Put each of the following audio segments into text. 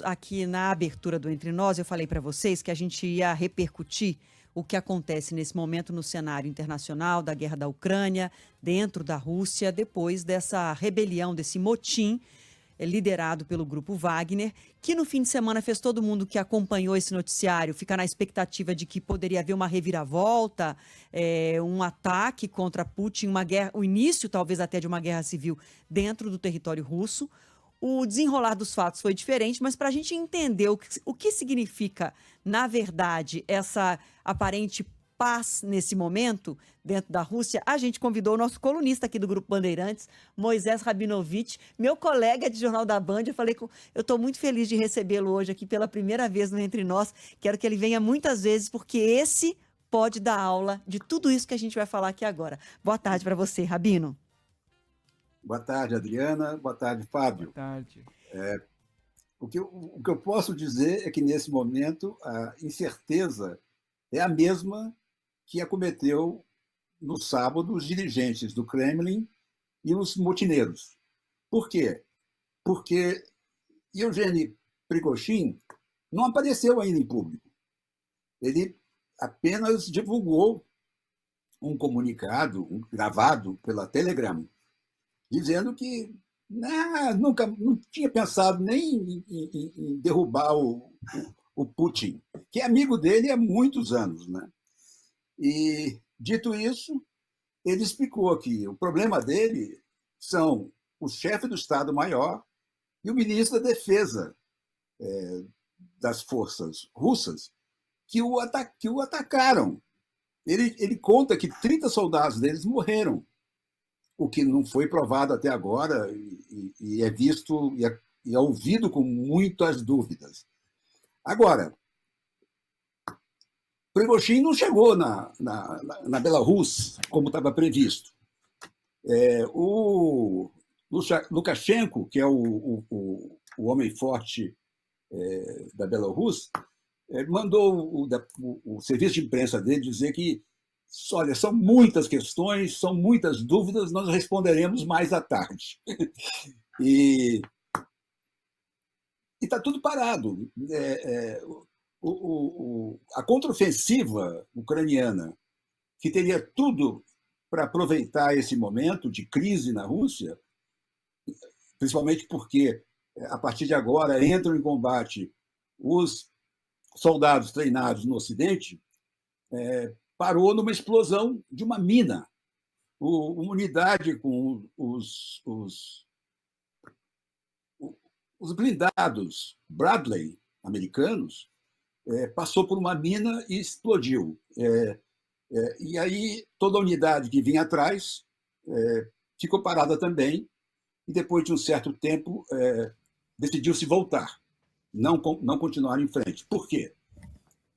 aqui na abertura do Entre Nós, eu falei para vocês que a gente ia repercutir o que acontece nesse momento no cenário internacional da guerra da Ucrânia, dentro da Rússia, depois dessa rebelião, desse motim liderado pelo grupo Wagner, que no fim de semana fez todo mundo que acompanhou esse noticiário ficar na expectativa de que poderia haver uma reviravolta, um ataque contra Putin, uma guerra, o início talvez até de uma guerra civil dentro do território russo. O desenrolar dos fatos foi diferente, mas para a gente entender o que significa, na verdade, essa aparente paz nesse momento dentro da Rússia, a gente convidou o nosso colunista aqui do Grupo Bandeirantes, Moisés Rabinovitch, meu colega de Jornal da Band. Eu estou muito feliz de recebê-lo hoje aqui pela primeira vez no Entre Nós. Quero que ele venha muitas vezes, porque esse pode dar aula de tudo isso que a gente vai falar aqui agora. Boa tarde para você, Rabino. Boa tarde, Adriana. Boa tarde, Fábio. Boa tarde. O que eu posso dizer é que, nesse momento, a incerteza é a mesma que acometeu no sábado os dirigentes do Kremlin e os motineiros. Por quê? Porque Yevgeny Prigozhin não apareceu ainda em público. Ele apenas divulgou um comunicado, gravado pela Telegram, dizendo que nunca não tinha pensado nem em derrubar o Putin, que é amigo dele há muitos anos, né? E, dito isso, ele explicou que o problema dele são o chefe do Estado-Maior e o ministro da Defesa das forças russas que o atacaram. Ele conta que 30 soldados deles morreram, o que não foi provado até agora e é visto e é ouvido com muitas dúvidas. Agora, Prigozhin não chegou na Belarus como estava previsto. O Lukashenko, que é o homem forte da Belarus, mandou o serviço de imprensa dele dizer que, olha, são muitas questões, são muitas dúvidas, nós responderemos mais à tarde. E está tudo parado. A contraofensiva ucraniana, que teria tudo para aproveitar esse momento de crise na Rússia, principalmente porque, a partir de agora, entram em combate os soldados treinados no Ocidente, parou numa explosão de uma mina. Uma unidade com os blindados Bradley americanos passou por uma mina e explodiu. E aí toda a unidade que vinha atrás ficou parada também, e depois de um certo tempo decidiu-se voltar, não continuar em frente. Por quê?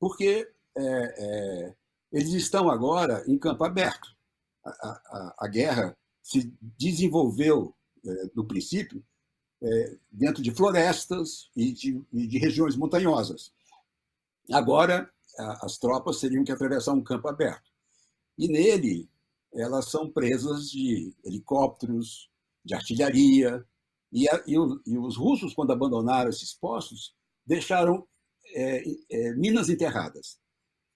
Porque eles estão agora em campo aberto. A guerra se desenvolveu, no princípio, dentro de florestas e de regiões montanhosas. Agora, as tropas teriam que atravessar um campo aberto. E nele, elas são presas de helicópteros, de artilharia. E os russos, quando abandonaram esses postos, deixaram minas enterradas.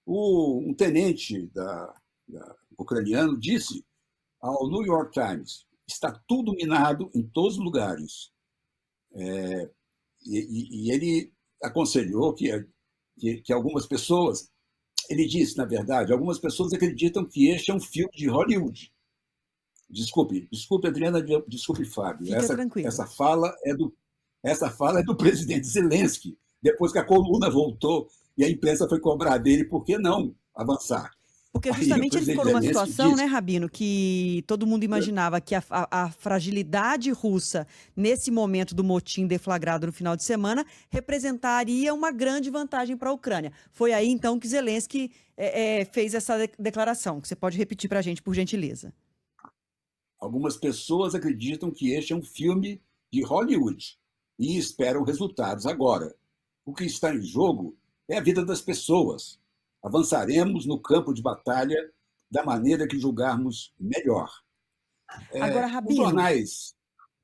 Um tenente ucraniano disse ao New York Times: está tudo minado em todos os lugares. E ele aconselhou que algumas pessoas, ele disse, na verdade, algumas pessoas acreditam que este é um filme de Hollywood. Desculpe, Adriana, desculpe, Fábio. Essa fala é do presidente Zelensky, depois que a coluna voltou e a imprensa foi cobrar dele por que não avançar. Porque justamente ele ficou numa situação, né, Rabino, que todo mundo imaginava que a fragilidade russa, nesse momento do motim deflagrado no final de semana, representaria uma grande vantagem para a Ucrânia. Foi aí, então, que Zelensky fez essa declaração, que você pode repetir para a gente, por gentileza. Algumas pessoas acreditam que este é um filme de Hollywood e esperam resultados agora. O que está em jogo é a vida das pessoas. Avançaremos no campo de batalha da maneira que julgarmos melhor. Agora, Rabino, os jornais...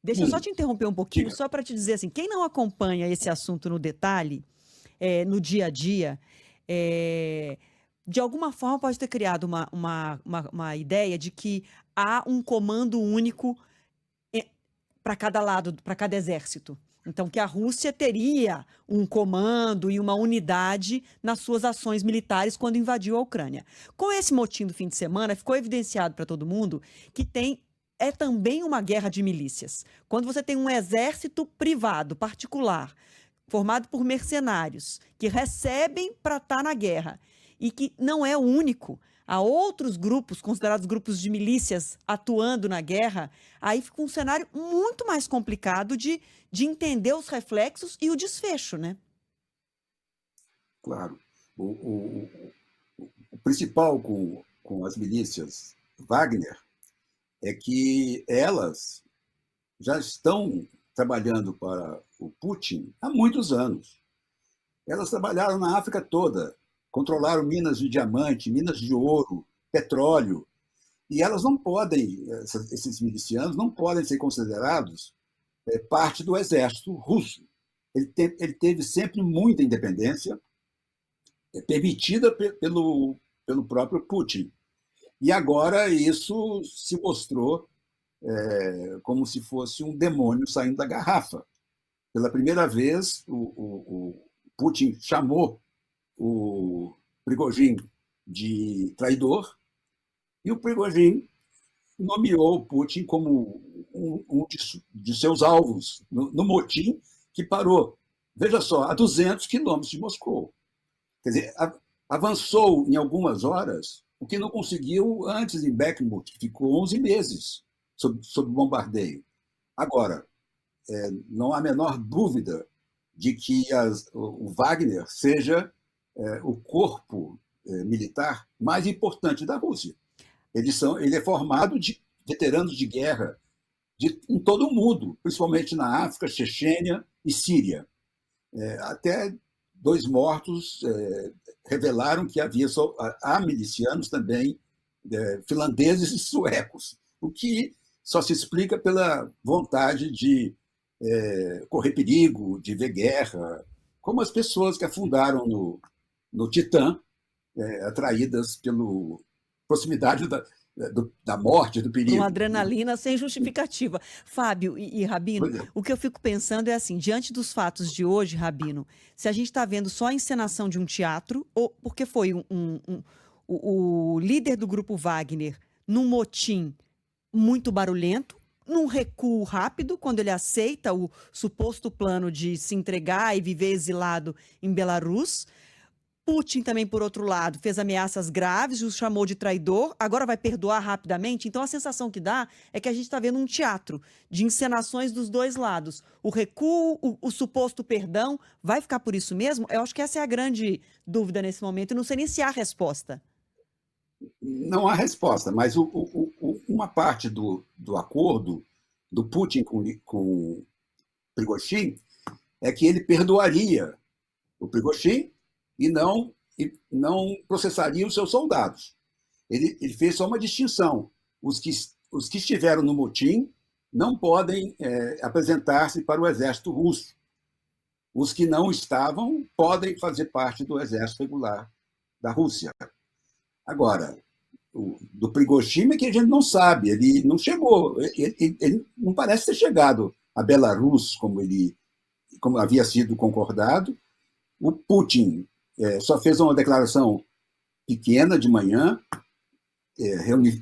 Deixa eu só te interromper um pouquinho, Diga. só para te dizer assim, quem não acompanha esse assunto no detalhe, no dia a dia, de alguma forma pode ter criado uma ideia de que há um comando único para cada lado, para cada exército. Então, que a Rússia teria um comando e uma unidade nas suas ações militares quando invadiu a Ucrânia. Com esse motim do fim de semana, ficou evidenciado para todo mundo que é também uma guerra de milícias. Quando você tem um exército privado, particular, formado por mercenários, que recebem para estar na guerra, e que não é o único, há outros grupos, considerados grupos de milícias, atuando na guerra, aí fica um cenário muito mais complicado de entender os reflexos e o desfecho, né? Claro. O principal com as milícias Wagner é que elas já estão trabalhando para o Putin há muitos anos. Elas trabalharam na África toda, controlaram minas de diamante, minas de ouro, petróleo, e elas não podem, esses milicianos não podem ser considerados parte do exército russo. Ele teve sempre muita independência, permitida pelo próprio Putin. E agora isso se mostrou como se fosse um demônio saindo da garrafa. Pela primeira vez, o Putin chamou o Prigozhin de traidor e o Prigozhin nomeou o Putin como um de seus alvos no motim que parou, veja só, a 200 quilômetros de Moscou. Quer dizer, avançou em algumas horas o que não conseguiu antes em Bakhmut, que ficou 11 meses sob bombardeio. Agora, não há a menor dúvida de que o Wagner seja o corpo militar mais importante da Rússia. Ele é formado de veteranos de guerra em todo o mundo, principalmente na África, Chechênia e Síria. Até 2 mortos revelaram que há milicianos também finlandeses e suecos, o que só se explica pela vontade de correr perigo, de ver guerra, como as pessoas que afundaram no Titã, atraídas pela proximidade da morte, do perigo. Uma adrenalina sem justificativa. Fábio e Rabino, o que eu fico pensando é assim, diante dos fatos de hoje, Rabino, se a gente está vendo só a encenação de um teatro, ou porque foi o líder do grupo Wagner num motim muito barulhento, num recuo rápido, quando ele aceita o suposto plano de se entregar e viver exilado em Belarus. Putin também, por outro lado, fez ameaças graves, o chamou de traidor, agora vai perdoar rapidamente. Então, a sensação que dá é que a gente está vendo um teatro de encenações dos dois lados. O recuo, o suposto perdão, vai ficar por isso mesmo? Eu acho que essa é a grande dúvida nesse momento, e não sei nem se há resposta. Não há resposta, mas uma parte do acordo do Putin com Prigozhin é que ele perdoaria o Prigozhin e não processaria os seus soldados. Ele fez só uma distinção. Os que estiveram no motim não podem apresentar-se para o exército russo. Os que não estavam podem fazer parte do exército regular da Rússia. Agora, do Prigozhin é que a gente não sabe, ele não chegou, ele não parece ter chegado a Belarus como havia sido concordado. O Putin só fez uma declaração pequena de manhã,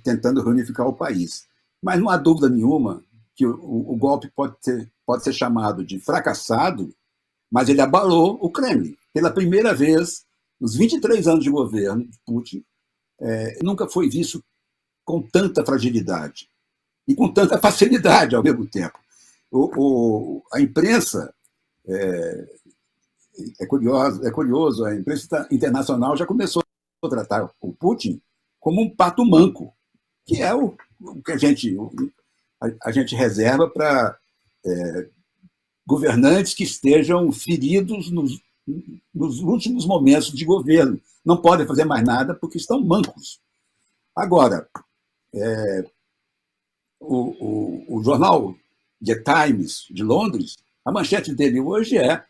tentando reunificar o país. Mas não há dúvida nenhuma que o golpe pode ser chamado de fracassado, mas ele abalou o Kremlin. Pela primeira vez, nos 23 anos de governo de Putin, nunca foi visto com tanta fragilidade e com tanta facilidade ao mesmo tempo. A imprensa é curioso, a imprensa internacional já começou a tratar o Putin como um pato manco, que é o que a gente reserva para governantes que estejam feridos nos últimos momentos de governo. Não podem fazer mais nada porque estão mancos. Agora, o jornal The Times, de Londres, a manchete dele hoje é: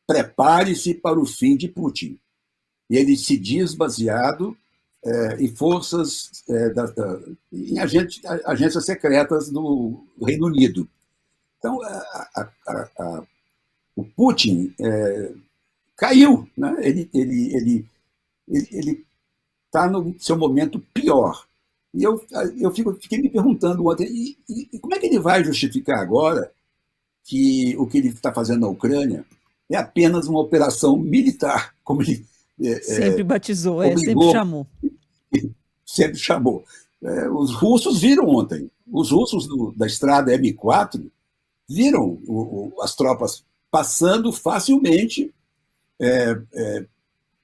prepare-se para o fim de Putin. E ele se diz baseado em forças, em agências secretas do Reino Unido. Então, o Putin caiu, né? Ele está no seu momento pior. E eu fiquei me perguntando ontem, e como é que ele vai justificar agora que o que ele está fazendo na Ucrânia é apenas uma operação militar, como ele sempre batizou, obrigou, sempre chamou. Os russos viram ontem, os russos da estrada M4 viram as tropas passando facilmente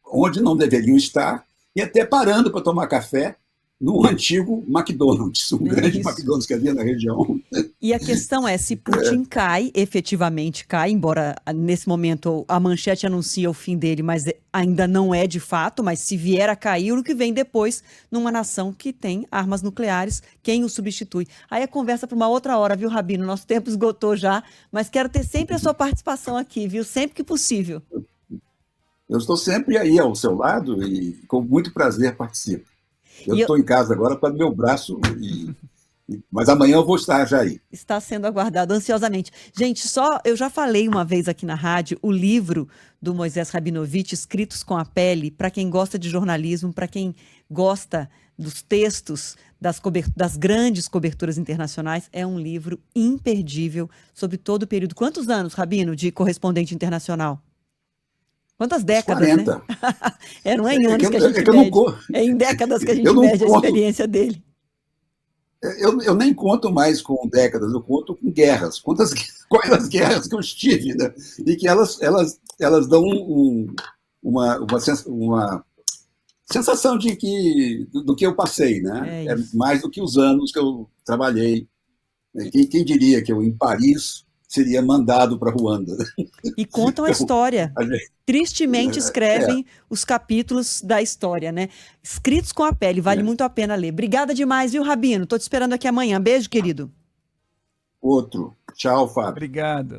onde não deveriam estar e até parando para tomar café no antigo McDonald's, um grande McDonald's que havia na região. E a questão é, se Putin cai, efetivamente cai, embora nesse momento a manchete anuncia o fim dele, mas ainda não é de fato, mas se vier a cair, o que vem depois numa nação que tem armas nucleares, quem o substitui? Aí a conversa para uma outra hora, viu, Rabino? Nosso tempo esgotou já, mas quero ter sempre a sua participação aqui, viu? Sempre que possível. Eu estou sempre aí ao seu lado e com muito prazer participo. Eu estou em casa agora para meu braço, mas amanhã eu vou estar já aí. Está sendo aguardado ansiosamente. Gente, eu já falei uma vez aqui na rádio, o livro do Moisés Rabinovitch, Escritos com a Pele, para quem gosta de jornalismo, para quem gosta dos textos, das grandes coberturas internacionais, é um livro imperdível sobre todo o período. Quantos anos, Rabino, de correspondente internacional? Quantas décadas, 40. Né? Não é em anos que a gente mede, é em décadas que a gente mede a experiência dele. Eu nem conto mais com décadas, eu conto com guerras. Quais as guerras que eu estive, né? E que elas dão uma sensação do que eu passei, né? É mais do que os anos que eu trabalhei. Quem diria que eu, em Paris, seria mandado para Ruanda? E contam a história. Tristemente escrevem os capítulos da história, né? Escritos com a pele, vale muito a pena ler. Obrigada demais, viu, Rabino? Estou te esperando aqui amanhã. Beijo, querido. Outro. Tchau, Fábio. Obrigado.